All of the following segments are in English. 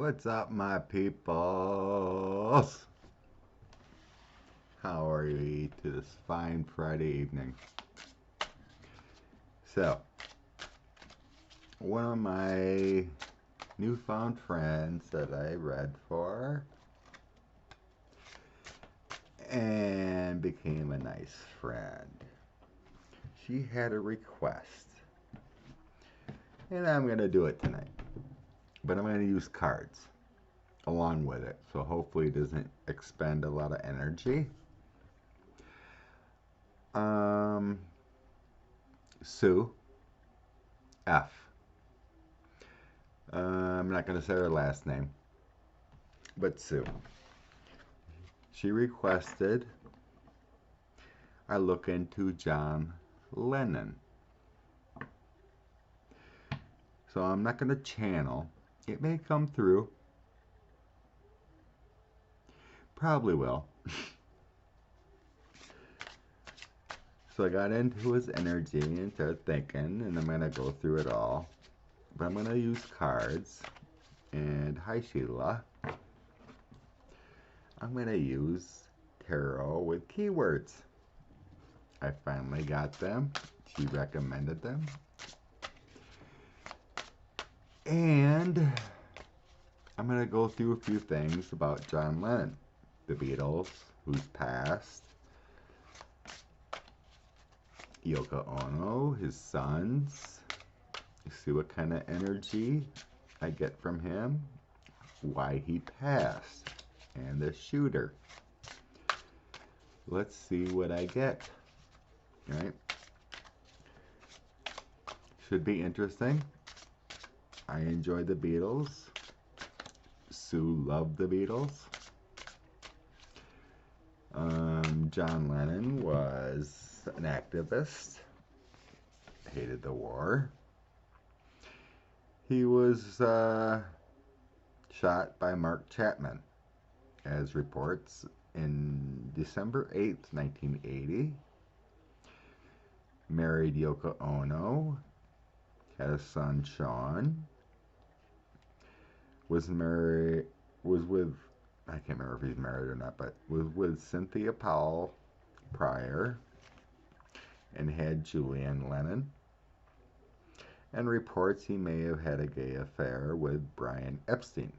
What's up, my peoples? How are you to this fine Friday evening? So, one of my newfound friends that I read for and became a nice friend. She had a request, and I'm going to do it tonight. But I'm going to use cards along with it, so hopefully it doesn't expend a lot of energy. Um, Sue F. I'm not going to say her last name, but Sue. She requested I look into John Lennon. So I'm not going to channel. It may come through. Probably will. So I got into his energy and started thinking, and I'm going to go through it all. But I'm going to use cards. And hi, Sheila. I'm going to use tarot with keywords. I finally got them. She recommended them. And I'm going to go through a few things about John Lennon, the Beatles, who's passed, Yoko Ono, his sons, see what kind of energy I get from him, why he passed, and the shooter. Let's see what I get. All right? Should be interesting. I enjoy the Beatles. Sue loved the Beatles. John Lennon was an activist. Hated the war. He was shot by Mark Chapman, as reports, in December 8th, 1980. Married Yoko Ono. Had a son, Sean. Was with, I can't remember if he's married or not, but was with Cynthia Powell prior, and had Julian Lennon. And reports he may have had a gay affair with Brian Epstein.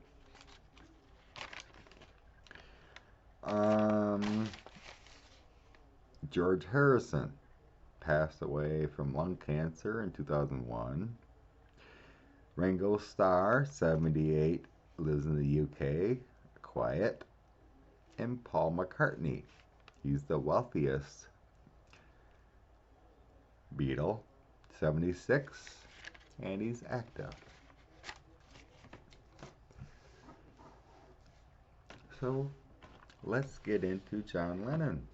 George Harrison passed away from lung cancer in 2001. Ringo Starr, 78, lives in the UK, quiet. And Paul McCartney, he's the wealthiest Beatle, 76, and he's active. So let's get into John Lennon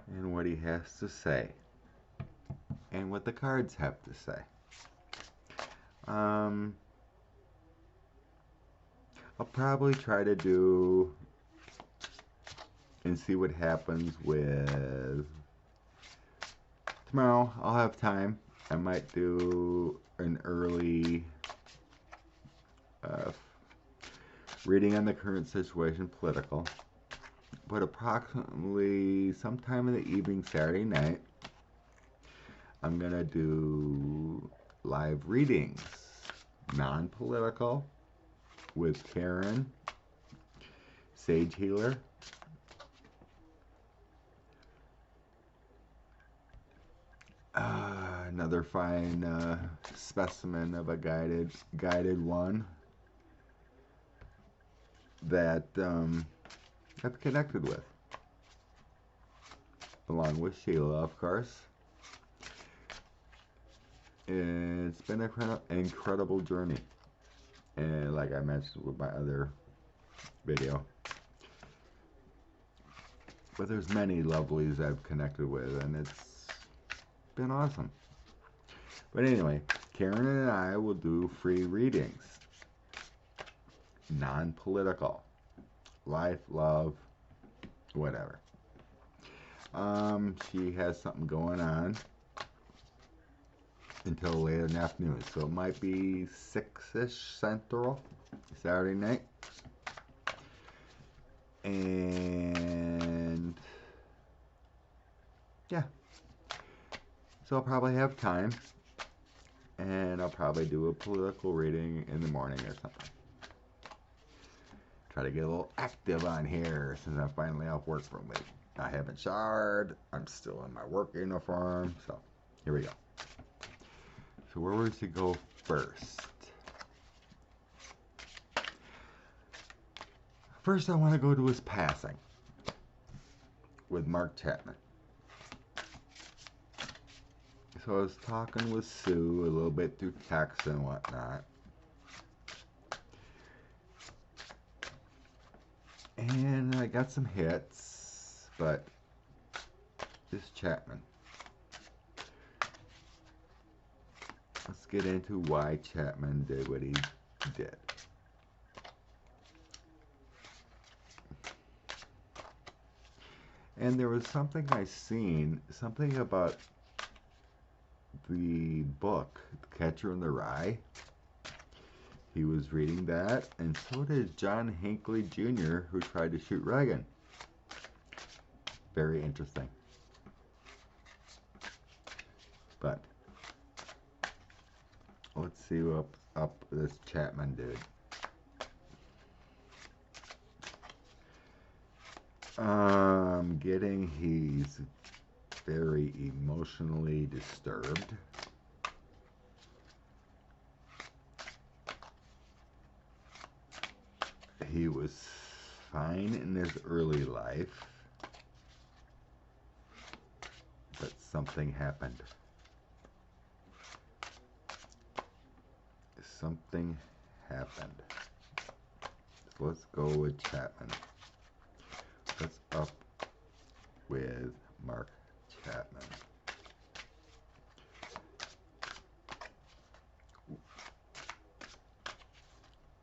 and what he has to say and what the cards have to say. I'll probably try to do and see what happens with tomorrow. I'll have time. I might do an early reading on the current situation, political, but approximately sometime in the evening Saturday night, I'm gonna do live readings, non-political, with Karen, Sage Healer, another fine specimen of a guided one that I've connected with, along with Sheila, of course. It's been an incredible journey, and like I mentioned with my other video, but there's many lovelies I've connected with, and it's been awesome. But anyway, Karen and I will do free readings, non-political, life, love, whatever. She has something going on until later in the afternoon. So it might be 6-ish Central, Saturday night. And yeah, so I'll probably have time, and I'll probably do a political reading in the morning or something. Try to get a little active on here since I'm finally off work for a week. I haven't showered. I'm still in my work uniform. So here we go. So where was to go first? First, I want to go to his passing with Mark Chapman. So I was talking with Sue a little bit through text and whatnot. And I got some hits, but this Chapman. Let's get into why Chapman did what he did. And there was something I seen, something about the book, Catcher in the Rye. He was reading that, and so did John Hinckley Jr., who tried to shoot Reagan. Very interesting. But let's see what's up with this Chapman dude. I'm getting he's very emotionally disturbed. He was fine in his early life, but something happened. Something happened. So let's go with Chapman. What's up with Mark Chapman?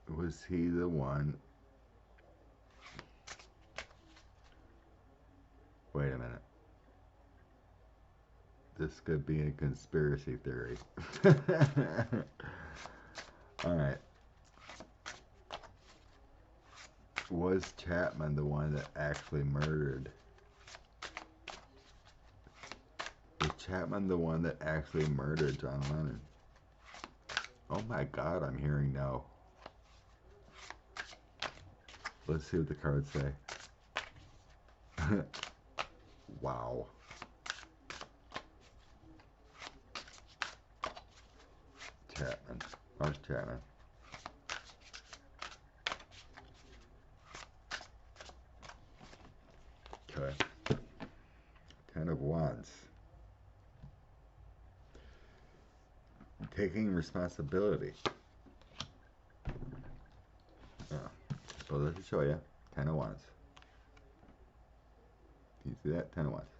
Was he the one? Wait a minute. This could be a conspiracy theory. Alright. Was Chapman the one that actually murdered? Was Chapman the one that actually murdered John Lennon? Oh my God, I'm hearing no. Let's see what the cards say. Wow. Chapman. Mark Chapman. Okay. 10 of Wands. Taking responsibility. Oh. So let me show you. 10 of Wands. Can you see that? 10 of Wands.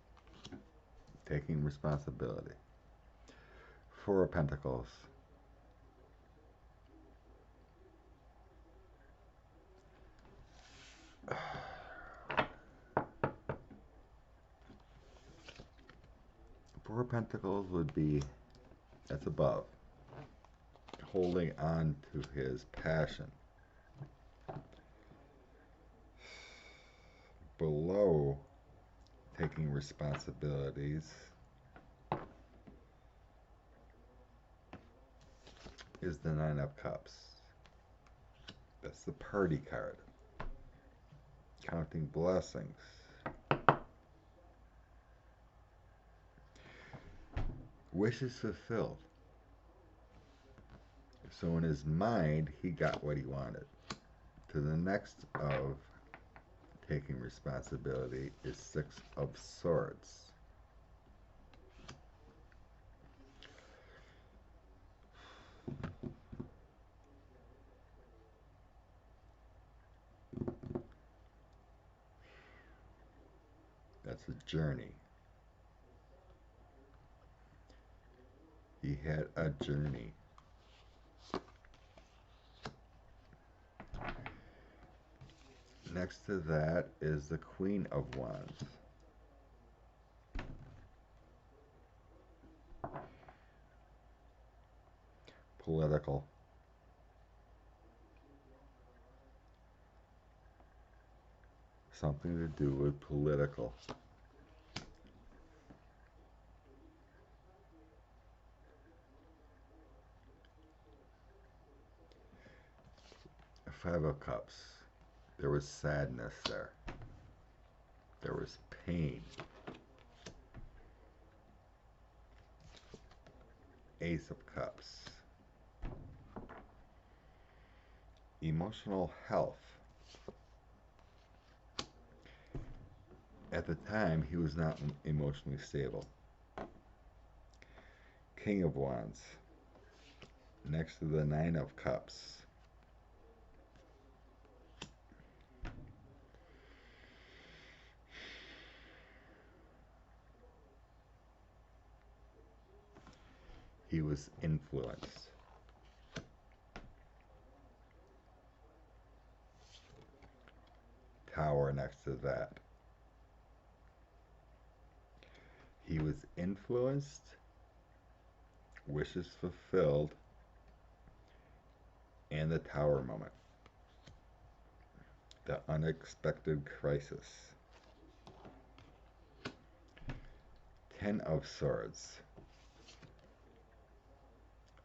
Taking responsibility. 4 of Pentacles. Four of Pentacles would be, that's above, holding on to his passion. Below, taking responsibilities, is the Nine of Cups. That's the party card. Counting blessings. Wishes fulfilled. So in his mind, he got what he wanted. To the next of taking responsibility is 6 of Swords. That's a journey. He had a journey. Next to that is the Queen of Wands. political. Something to do with political. Five of Cups. There was sadness there. There was pain. Ace of Cups. Emotional health. At the time, he was not emotionally stable. King of Wands. Next to the Nine of Cups. He was influenced. Tower next to that. He was influenced, wishes fulfilled, and the Tower moment. The unexpected crisis. Ten of Swords.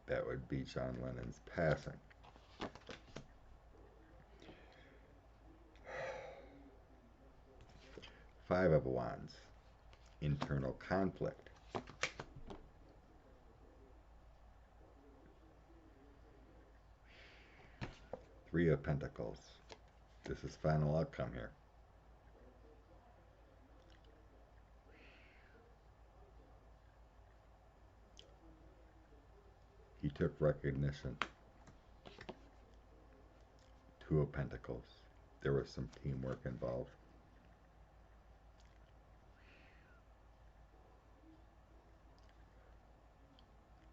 That would be John Lennon's passing. Five of Wands. Internal conflict. Three of Pentacles. This is final outcome here. He took recognition. Two of Pentacles. There was some teamwork involved.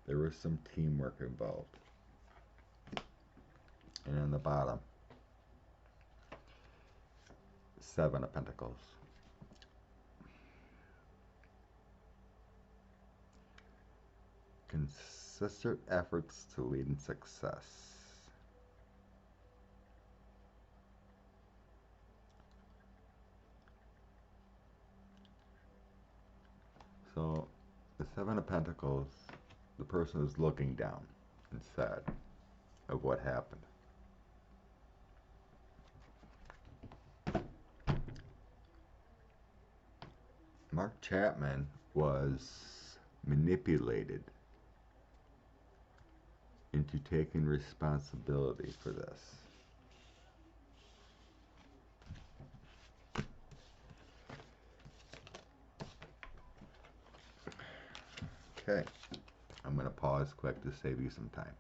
There was some teamwork involved. And in the bottom, Seven of Pentacles. Consistent efforts to lead in success. So, the Seven of Pentacles, the person is looking down and sad of what happened. Mark Chapman was manipulated into taking responsibility for this. Okay, I'm going to pause quick to save you some time.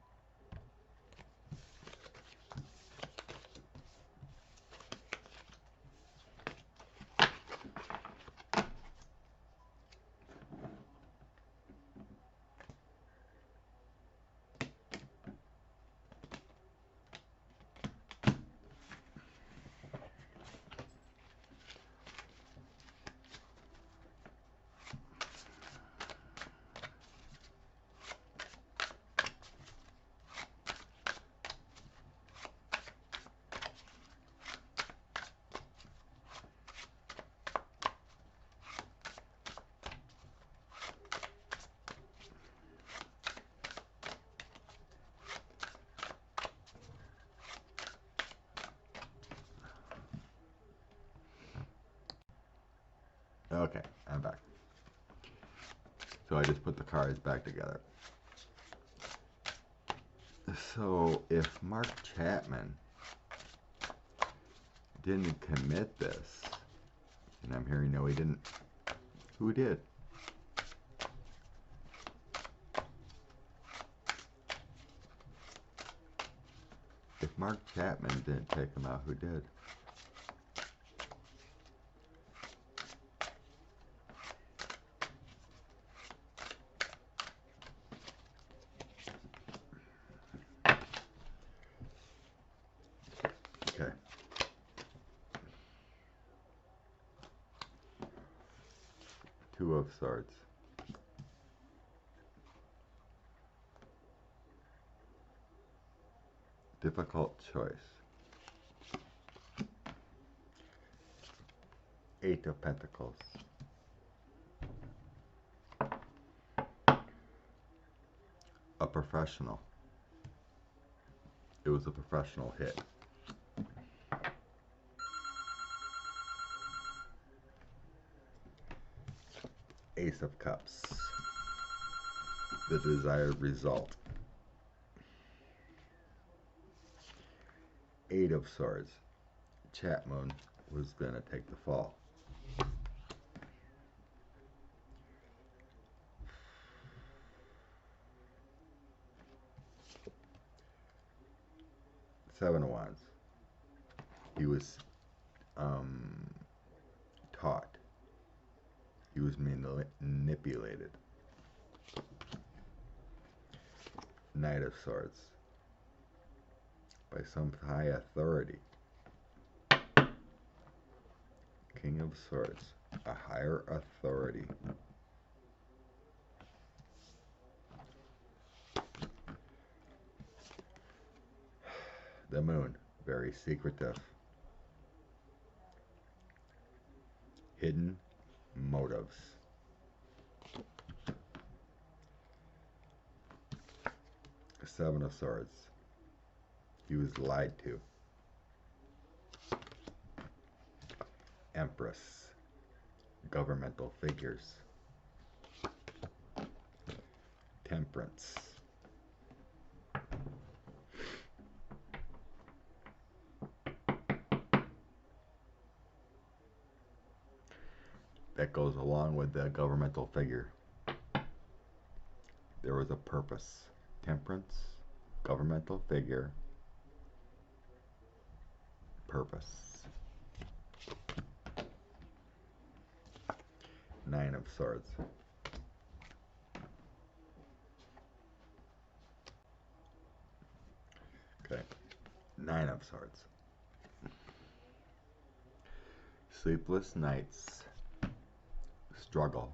Okay, I'm back. So I just put the cards back together. So if Mark Chapman didn't commit this, and I'm hearing no he didn't, who did? If Mark Chapman didn't take him out, who did? Okay. Two of Swords. Difficult choice. Eight of Pentacles. A professional. It was a professional hit. Ace of Cups. The desired result. Eight of Swords. Chapman was going to take the fall. Seven of Wands. He was taught. He was manipulated. Knight of Swords. By some high authority. King of Swords. A higher authority. The Moon. Very secretive. Hidden motives. Seven of Swords. He was lied to. Empress. Governmental figures. Temperance. That goes along with the governmental figure. There was a purpose. Temperance, governmental figure, purpose. Nine of Swords. Okay. Nine of Swords. Sleepless nights. Struggle.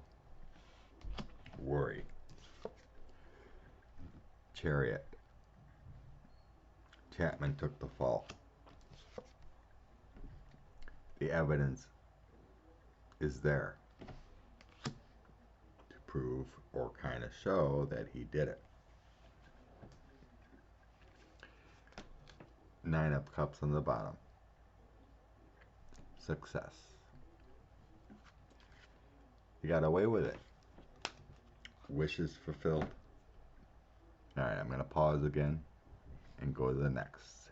Worry. Chariot. Chapman took the fall. The evidence is there to prove or kind of show that he did it. Nine of Cups on the bottom. Success. He got away with it. Wishes fulfilled. Alright, I'm going to pause again and go to the next.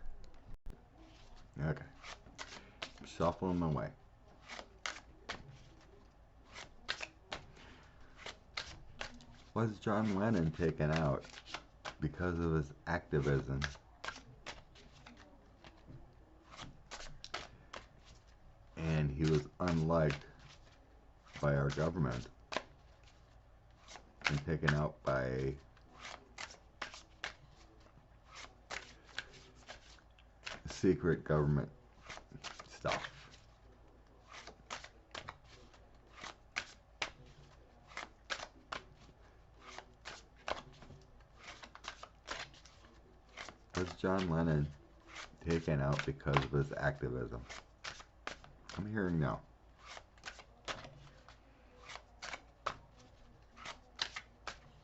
Okay. I'm shuffling my way. Was John Lennon taken out because of his activism? And he was unliked by our government and taken out by secret government stuff. Was John Lennon taken out because of his activism? I'm hearing no.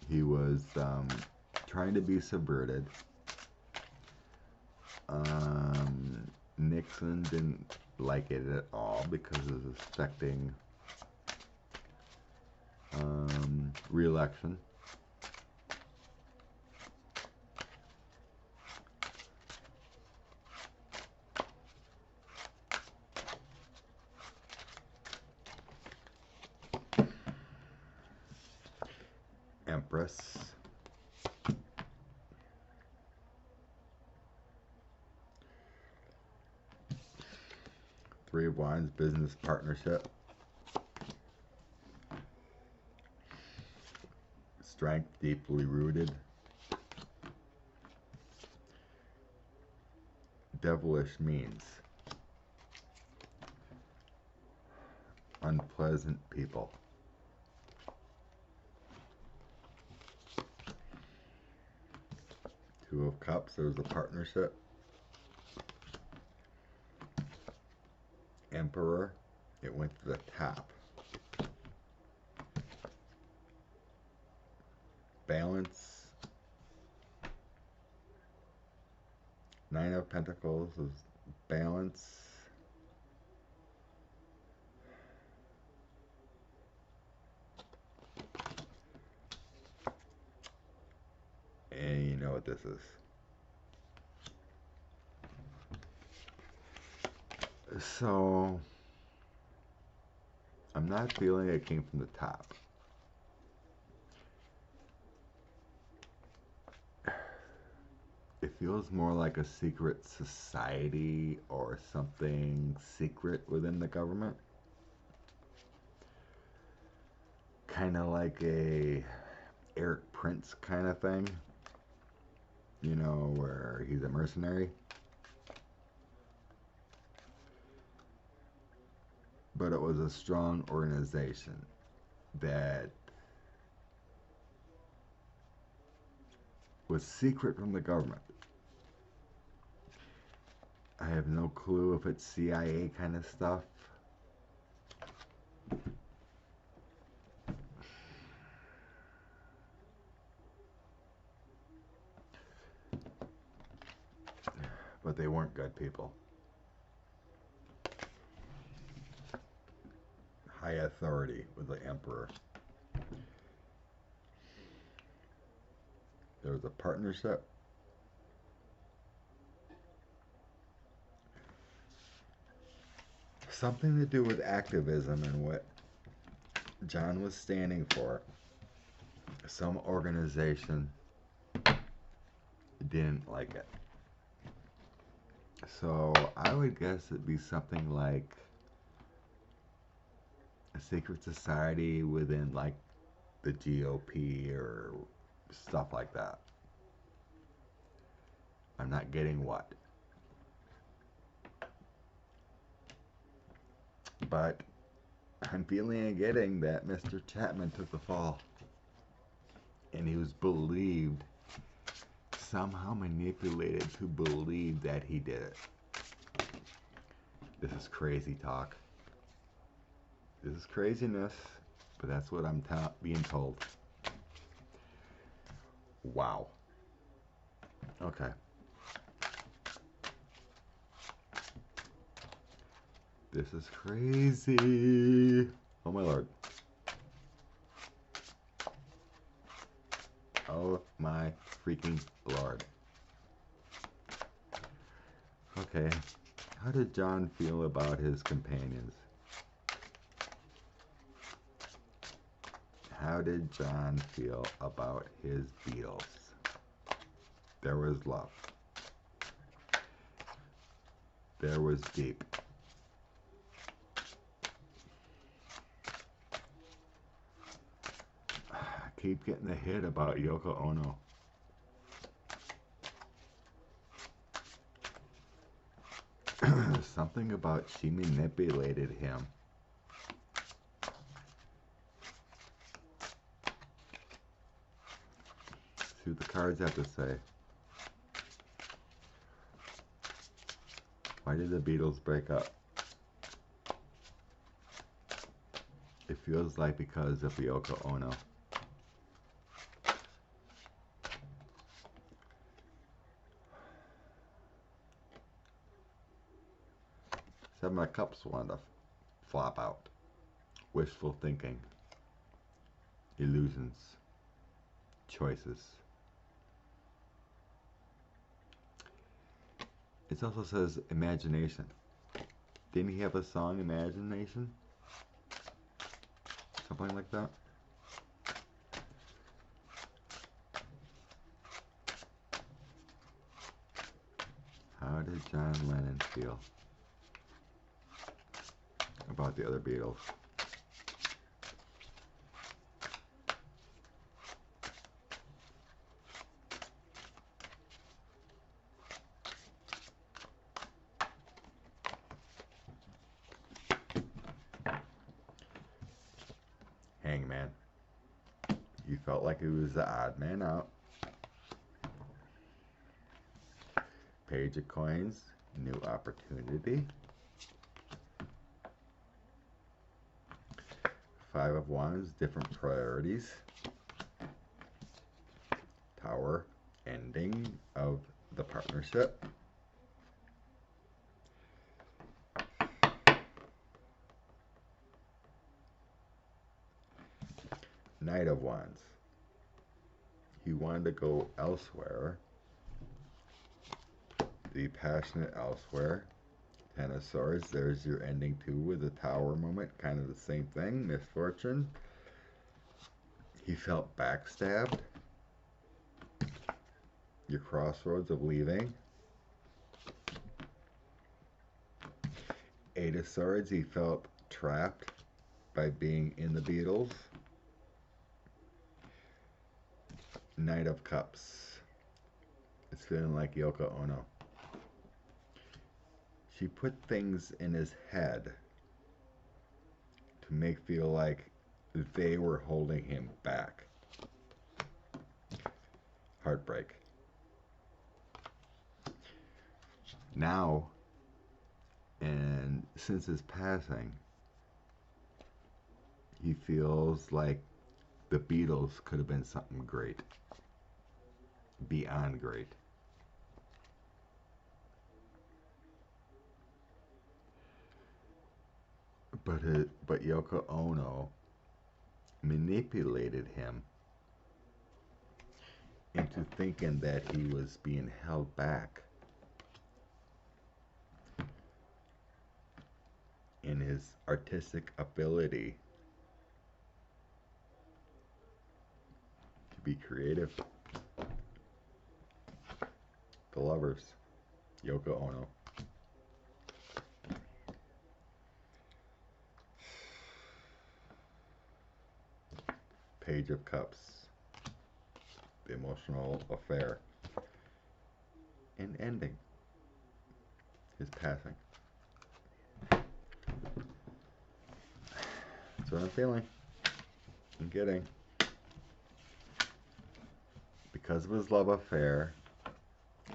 He was trying to be subverted. Nixon didn't like it at all because it was affecting re-election. Empress. Three of Wands, business partnership. Strength, deeply rooted. Devilish means unpleasant people. Two of Cups, there's a partnership. emperor, it went to the top. Balance. Nine of Pentacles is balance. And you know what this is. So, I'm not feeling it came from the top. It feels more like a secret society or something secret within the government. Kind of like a Eric Prince kind of thing. You know, where he's a mercenary. But it was a strong organization that was secret from the government. I have no clue if it's CIA kind of stuff. But they weren't good people. High authority with the emperor. There was a partnership. Something to do with activism and what John was standing for. Some organization didn't like it. So I would guess it'd be something like a secret society within like the GOP or stuff like that. I'm not getting what. But I'm feeling and getting that Mr. Chapman took the fall. And he was believed, somehow manipulated to believe that he did it. This is crazy talk. This is craziness, but that's what I'm being told. Wow. Okay. This is crazy. Oh my lord. Oh my freaking lord. Okay. How did John feel about his companions? How did John feel about his Beatles? There was love. There was deep. I keep getting the hit about Yoko Ono. Something about she manipulated him. See what the cards have to say. Why did the Beatles break up? It feels like because of Yoko Ono. Seven of Cups wanted to flop out. Wishful thinking. Illusions. Choices. It also says imagination. Didn't he have a song, Imagination? Something like that? How did John Lennon feel about the other Beatles? Hangman. You felt like he was the odd man out. Page of Coins. New opportunity. Five of Wands, different priorities. Tower, ending of the partnership. Knight of Wands. He wanted to go elsewhere. Be passionate elsewhere. Ten of Swords. There's your ending too with the Tower moment. Kind of the same thing. Misfortune. He felt backstabbed. Your crossroads of leaving. Eight of Swords. He felt trapped by being in the Beatles. Knight of Cups. It's feeling like Yoko Ono. She put things in his head to make feel like they were holding him back. Heartbreak. Now, and since his passing, he feels like the Beatles could have been something great. Beyond great. But Yoko Ono manipulated him into thinking that he was being held back in his artistic ability to be creative. The Lovers, Yoko Ono. Page of Cups, the emotional affair, and ending, his passing. That's what I'm feeling and getting. Because of his love affair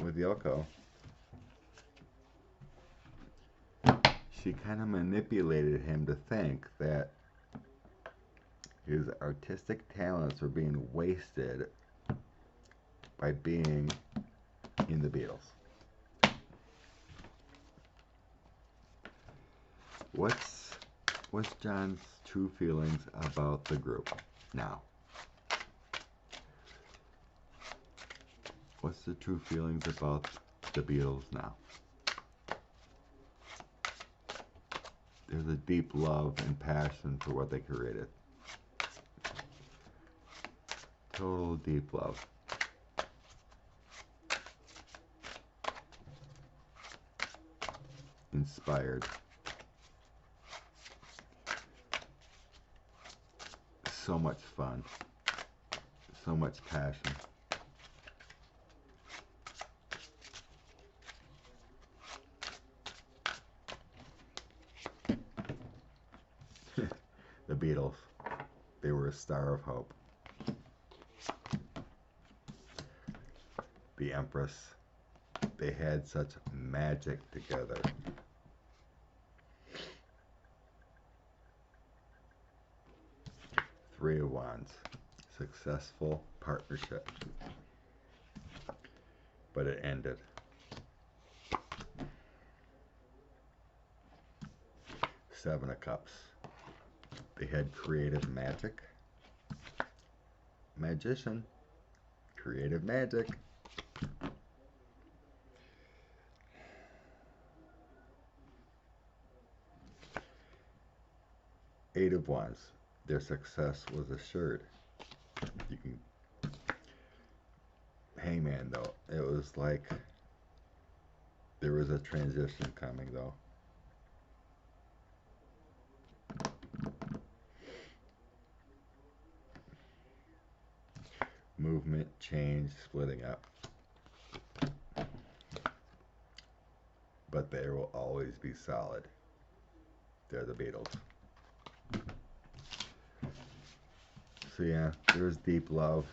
with Yoko, she kind of manipulated him to think that his artistic talents were being wasted by being in the Beatles. What's John's true feelings about the group now? What's the true feelings about the Beatles now? There's a deep love and passion for what they created. Total deep love. Inspired. So much fun. So much passion. The Beatles. They were a star of hope. The Empress. They had such magic together. Three of Wands. Successful partnership. But it ended. Seven of Cups. They had creative magic. Magician. Creative magic. Eight of Wands. Their success was assured. You can... Hangman, though. It was like there was a transition coming, though. Movement, change, splitting up. But they will always be solid. They're the Beatles. So yeah, there's deep love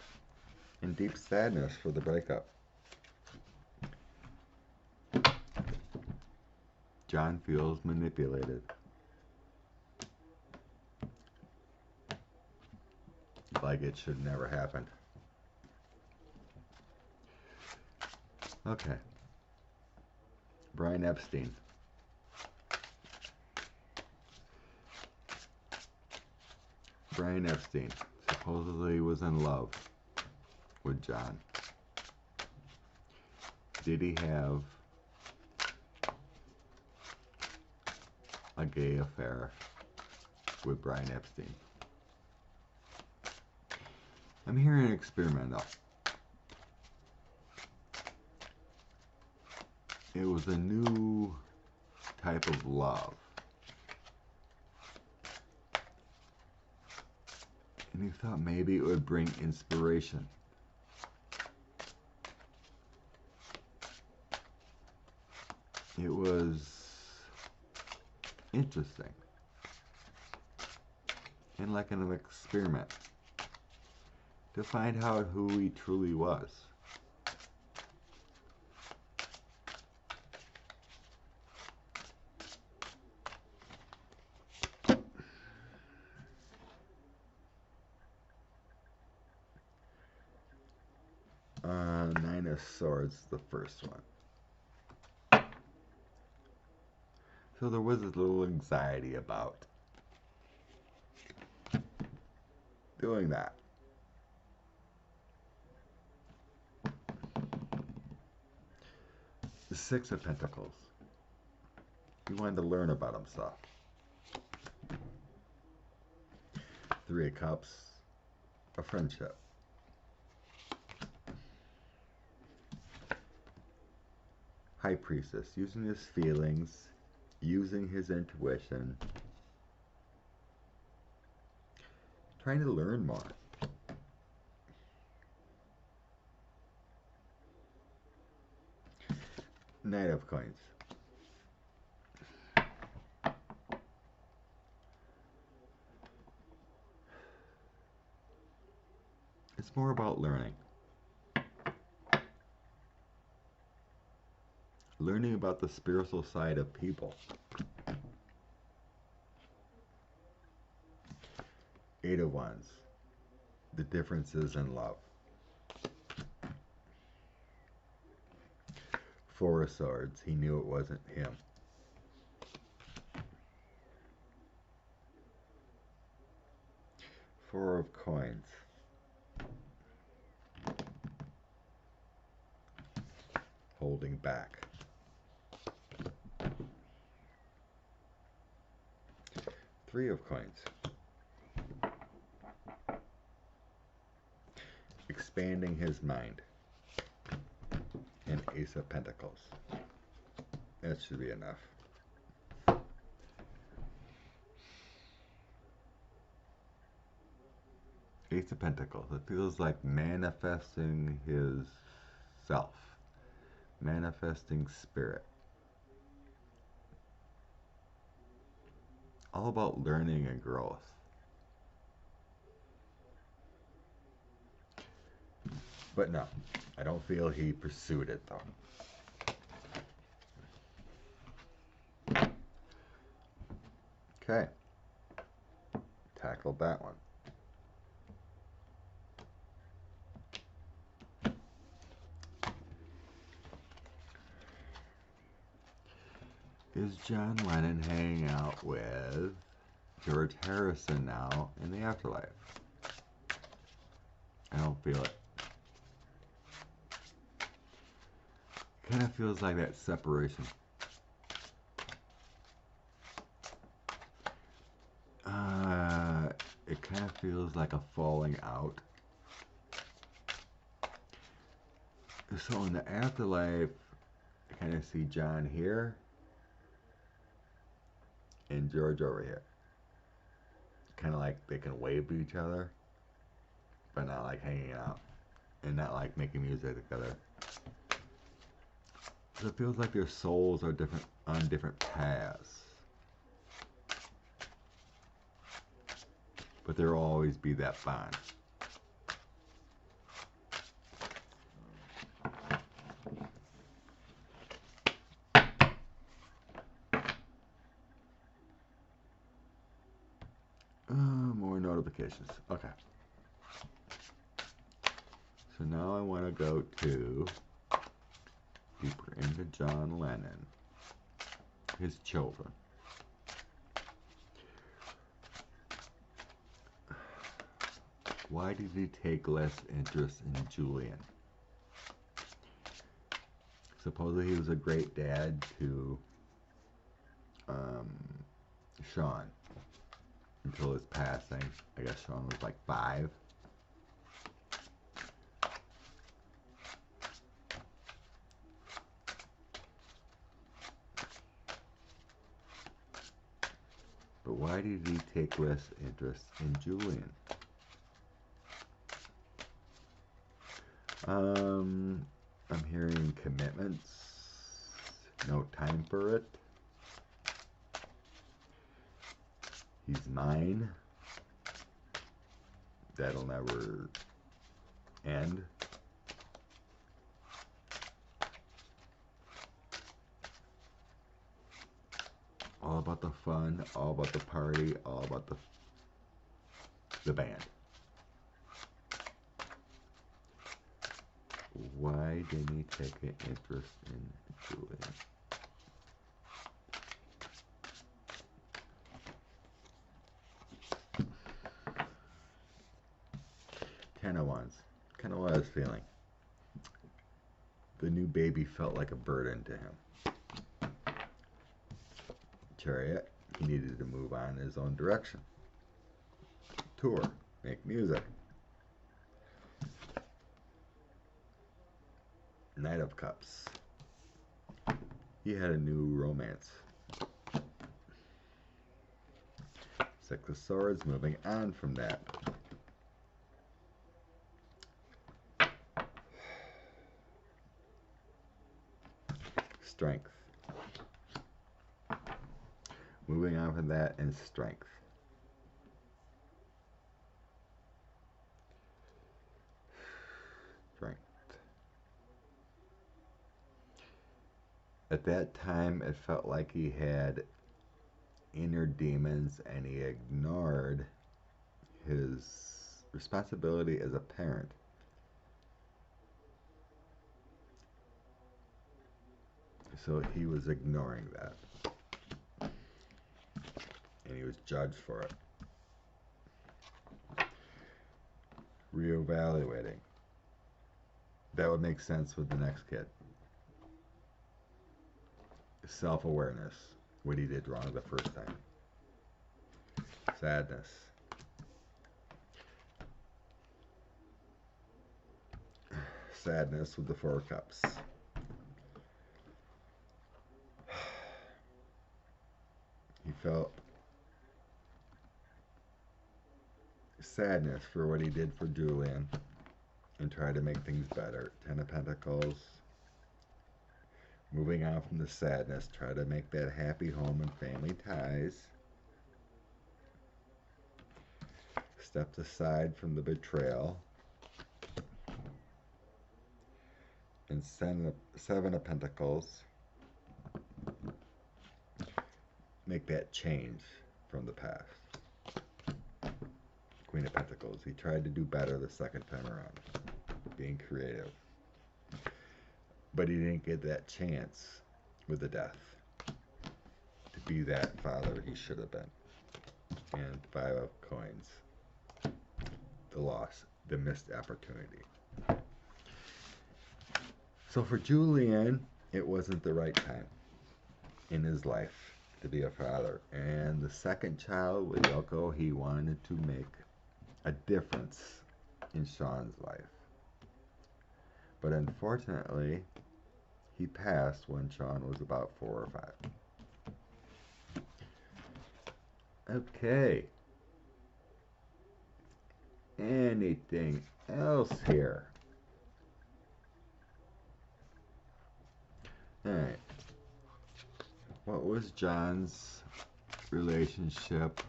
and deep sadness for the breakup. John feels manipulated. like it should never happen. Okay. Brian Epstein. Brian Epstein supposedly was in love with John. Did he have a gay affair with Brian Epstein? I'm hearing experimental. It was a new type of love. And he thought maybe it would bring inspiration. It was interesting. And like an experiment to find out who he truly was. Nine of Swords, the first one. So there was a little anxiety about doing that. The Six of Pentacles. He wanted to learn about himself. Three of Cups. A friendship. High Priestess. Using his feelings. Using his intuition. Trying to learn more. Knight of Coins. It's more about learning. Learning about the spiritual side of people. Eight of Wands. The differences in love. Four of Swords. He knew it wasn't him. Four of Coins. Holding back. Three of Coins. Expanding his mind. And Ace of Pentacles. That should be enough. Ace of Pentacles. It feels like manifesting his self. Manifesting spirit. All about learning and growth. But no, I don't feel he pursued it though. Okay. Tackled that one. Is John Lennon hanging out with George Harrison now in the afterlife? I don't feel it. Kind of feels like that separation. It kind of feels like a falling out. So in the afterlife, I kind of see John here and George over here. Kind of like they can wave to each other, but not like hanging out and not like making music together. So it feels like their souls are different on different paths. But there will always be that bond. More notifications. Okay. So now I want to go to deeper into John Lennon, his children. Why did he take less interest in Julian? Supposedly he was a great dad to Sean until his passing. I guess Sean was like 5. But why did he take less interest in Julian? I'm hearing commitments, no time for it. He's mine. That'll never end. All about the fun, all about the party, all about the band. Why didn't he take an interest in Julian? Ten of Wands. Kind of what I was feeling. The new baby felt like a burden to him. Chariot. He needed to move on in his own direction. Tour. Make music. Knight of Cups. He had a new romance. Six of Swords, moving on from that. Strength. Moving on from that and strength. Strength. At that time, it felt like he had inner demons and he ignored his responsibility as a parent. So he was ignoring that. And he was judged for it. Reevaluating. That would make sense with the next kid. Self-awareness. What he did wrong the first time. Sadness. Sadness with the Four of Cups. He felt sadness for what he did for Julian and tried to make things better. Ten of Pentacles. Moving on from the sadness, try to make that happy home and family ties. Stepped aside from the betrayal. And Seven of Pentacles. Make that change from the past. Queen of Pentacles. He tried to do better the second time around. Being creative. But he didn't get that chance with the death to be that father he should have been. And Five of Coins. The loss, the missed opportunity. So for Julian, it wasn't the right time in his life to be a father. And the second child with Yoko, he wanted to make a difference in Sean's life. But unfortunately, he passed when Sean was about 4 or 5. Okay. Anything else here? Alright. What was John's relationship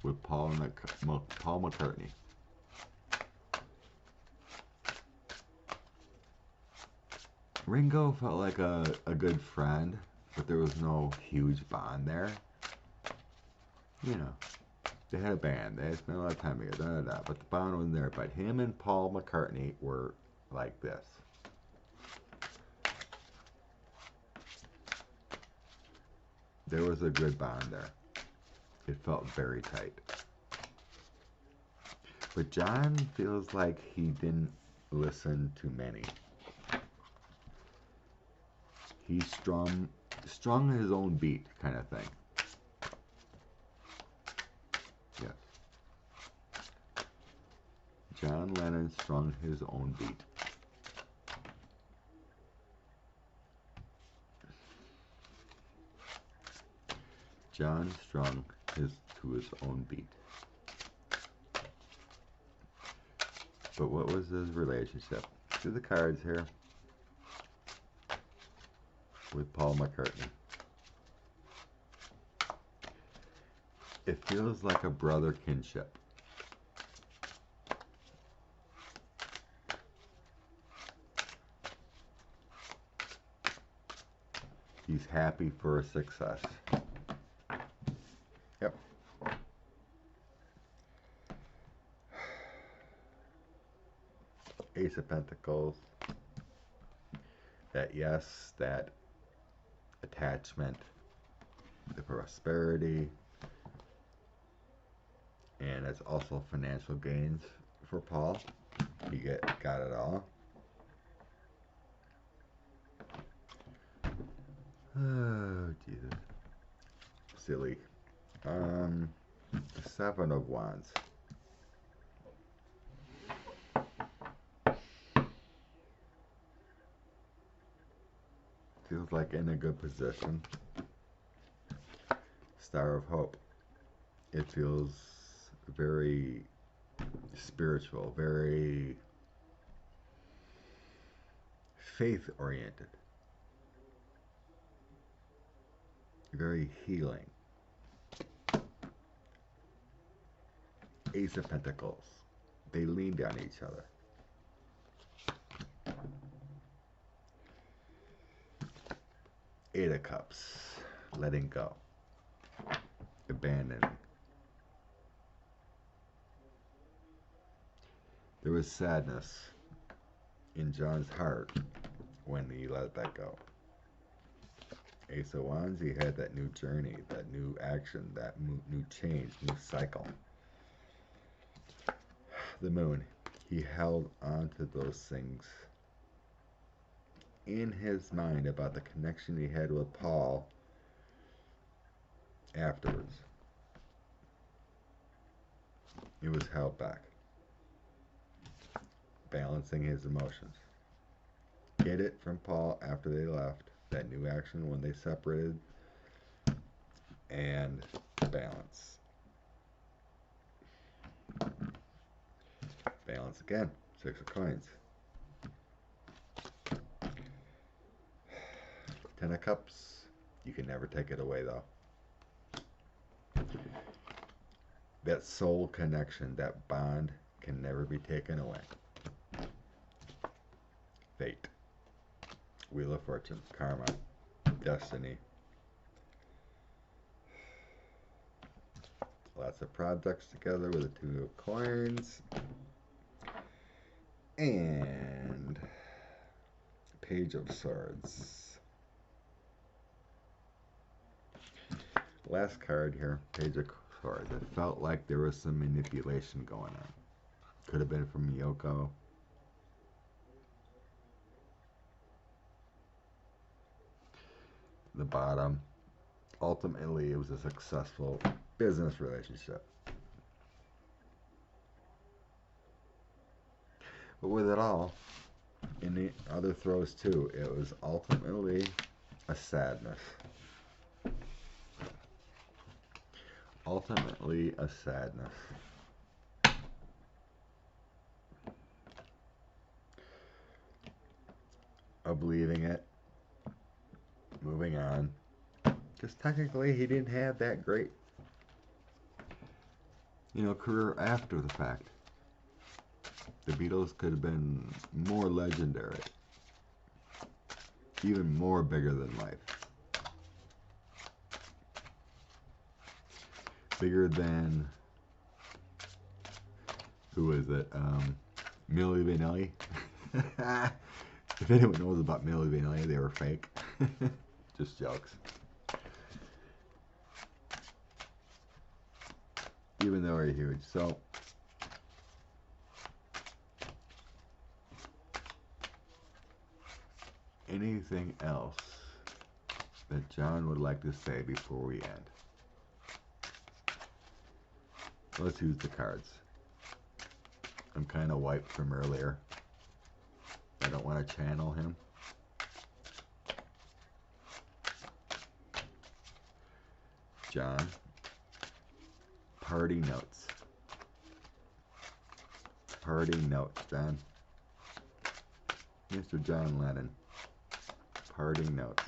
with Paul McCartney? Ringo felt like a good friend, but there was no huge bond there. You know, they had a band, they had spent a lot of time together, but the bond wasn't there. But him and Paul McCartney were like this. There was a good bond there. It felt very tight. But John feels like he didn't listen to many. He strung his own beat, kind of thing. Yes. John Lennon strung his own beat. John strung to his own beat. But what was his relationship? Do the cards here with Paul McCartney. It feels like a brother kinship. He's happy for a success. Yep. Ace of Pentacles. That yes, that attachment, the prosperity, and it's also financial gains for Paul. He got it all. Oh, Jesus. Silly. Seven of Wands. Feels like in a good position. Star of Hope. It feels very spiritual, very faith-oriented, very healing. Ace of Pentacles. They leaned on each other. Eight of Cups. Letting go. Abandoning. There was sadness in John's heart when he let that go. Ace of Wands, he had that new journey, that new action, that new change, new cycle. The Moon, he held on to those things in his mind about the connection he had with Paul afterwards. It was held back. Balancing his emotions. Get it from Paul after they left. That new action when they separated. And balance. Balance again. Six of Coins. Ten of Cups. You can never take it away though. That soul connection, that bond can never be taken away. Fate. Wheel of Fortune. Karma. Destiny. Lots of projects together with the Two of Coins. And Page of Swords. Last card here, Page of Swords. It felt like there was some manipulation going on. Could have been from Yoko. The bottom. Ultimately, it was a successful business relationship. But with it all, in the other throws too, it was ultimately a sadness. Ultimately a sadness. Of leaving it, moving on. Because technically he didn't have that great, career after the fact. The Beatles could have been more legendary. Even more bigger than life. Bigger than, who is it? Milli Vanilli. If anyone knows about Milli Vanilli, they were fake. Just jokes. Even though they're huge. So, anything else that John would like to say before we end? Let's use the cards. I'm kind of wiped from earlier. I don't want to channel him. John. Party notes. Party notes, John. Mr. John Lennon. Party notes.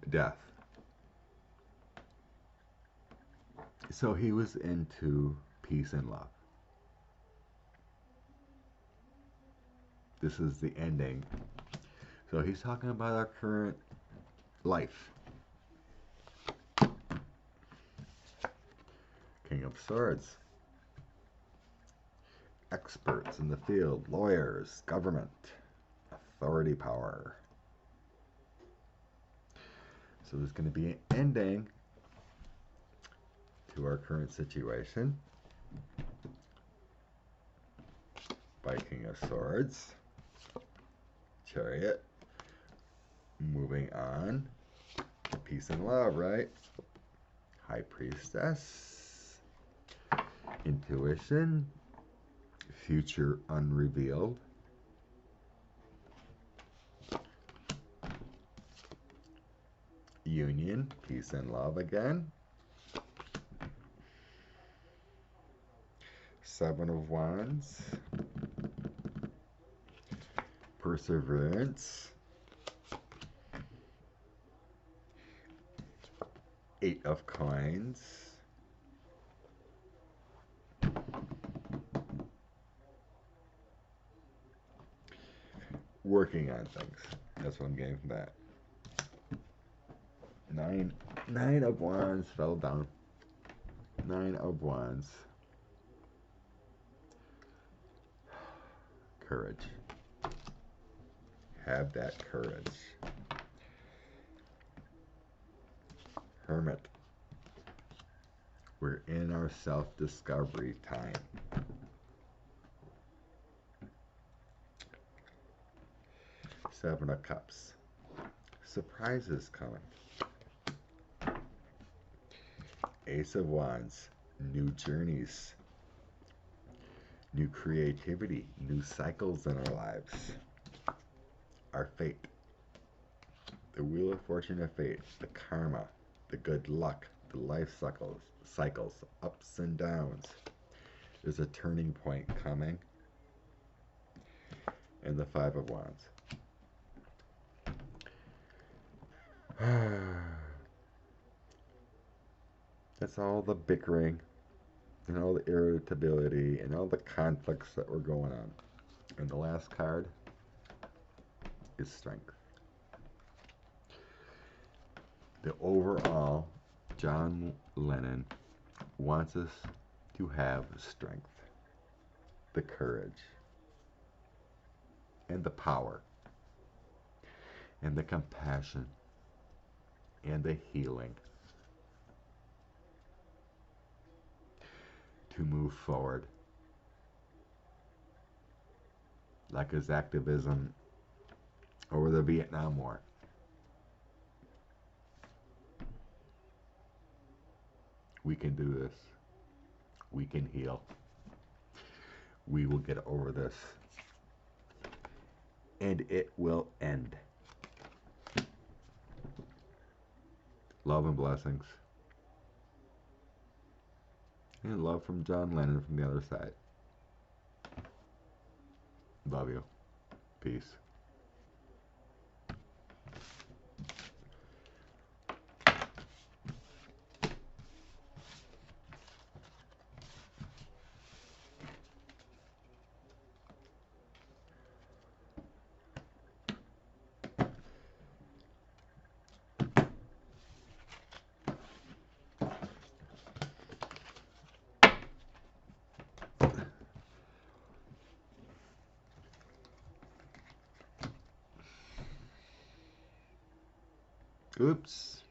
Death. So he was into peace and love. This is the ending. So he's talking about our current life. King of Swords. Experts in the field, lawyers, government, authority power. So there's going to be an ending to our current situation by King of Swords. Chariot. Moving on to peace and love, right? High Priestess. Intuition. Future unrevealed. Union. Peace and love again. Seven of Wands. Perseverance. Eight of Coins. Working on things. That's what I'm getting from that. Nine of Wands fell down. Nine of Wands. Courage. Have that courage. Hermit. We're in our self-discovery time. Seven of Cups. Surprises coming. Ace of Wands. New journeys. New creativity. New cycles in our lives. Our fate. The Wheel of Fortune of Fate. The karma. The good luck. The life cycles. Ups and downs. There's a turning point coming. And the Five of Wands. That's all the bickering and all the irritability and all the conflicts that were going on. And the last card is strength. The overall, John Lennon wants us to have strength, the courage, and the power, and the compassion, and the healing to move forward. Like his activism over the Vietnam War. We can do this. We can heal. We will get over this. And it will end. Love and blessings. And love from John Lennon from the other side. Love you. Peace. Oops.